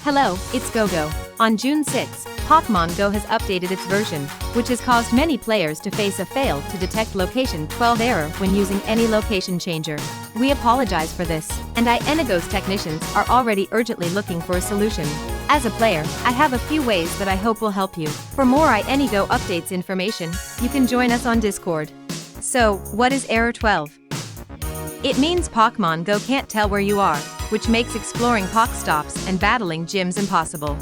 Hello, it's GoGo. On June 6, Pokemon Go has updated its version, which has caused many players to face a fail to detect location 12 error when using any location changer. We apologize for this, and iAnyGo's technicians are already urgently looking for a solution. As a player, I have a few ways that I hope will help you. For more iAnyGo updates information, you can join us on Discord. So, what is Error 12? It means Pokemon Go can't tell where you are, which makes exploring Pokestops and battling gyms impossible.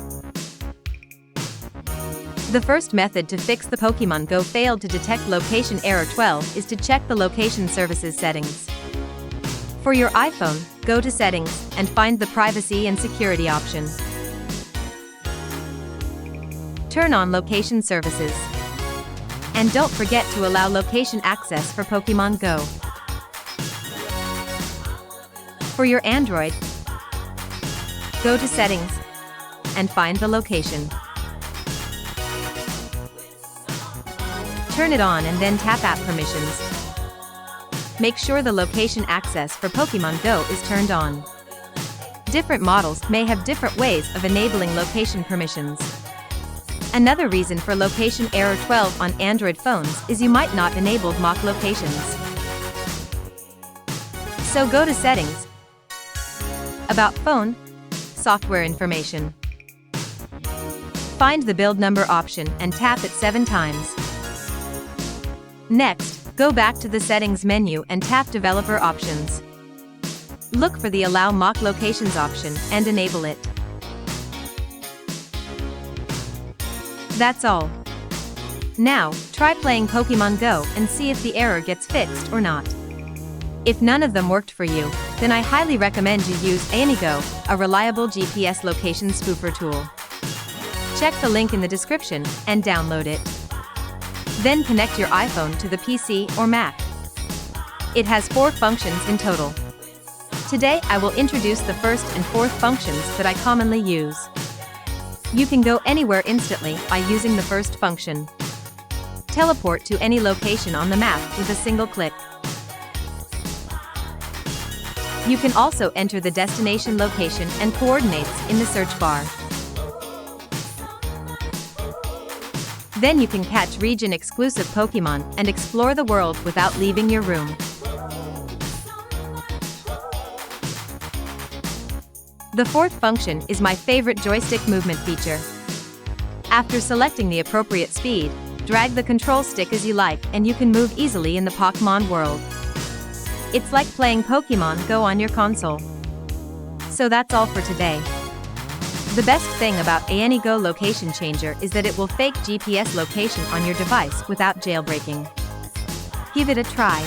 The first method to fix the Pokemon Go failed to detect location error 12 is to check the location services settings. For your iPhone, go to Settings and find the Privacy and Security option. Turn on Location Services. And don't forget to allow location access for Pokemon Go. For your Android, go to Settings and find the location. Turn it on and then tap App Permissions. Make sure the location access for Pokemon Go is turned on. Different models may have different ways of enabling location permissions. Another reason for location error 12 on Android phones is you might not enable mock locations. So go to Settings, About Phone, Software Information. Find the build number option and tap it 7 times. Next, go back to the Settings menu and tap Developer Options. Look for the Allow Mock Locations option and enable it. That's all. Now, try playing Pokemon Go and see if the error gets fixed or not. If none of them worked for you, then I highly recommend you use iAnyGo, a reliable GPS location spoofer tool. Check the link in the description and download it. Then connect your iPhone to the PC or Mac. It has 4 functions in total. Today I will introduce the first and fourth functions that I commonly use. You can go anywhere instantly by using the first function. Teleport to any location on the map with a single click. You can also enter the destination location and coordinates in the search bar. Then you can catch region-exclusive Pokemon and explore the world without leaving your room. The fourth function is my favorite joystick movement feature. After selecting the appropriate speed, drag the control stick as you like and you can move easily in the Pokemon world. It's like playing Pokemon Go on your console. So that's all for today. The best thing about iAnyGo Location Changer is that it will fake GPS location on your device without jailbreaking. Give it a try.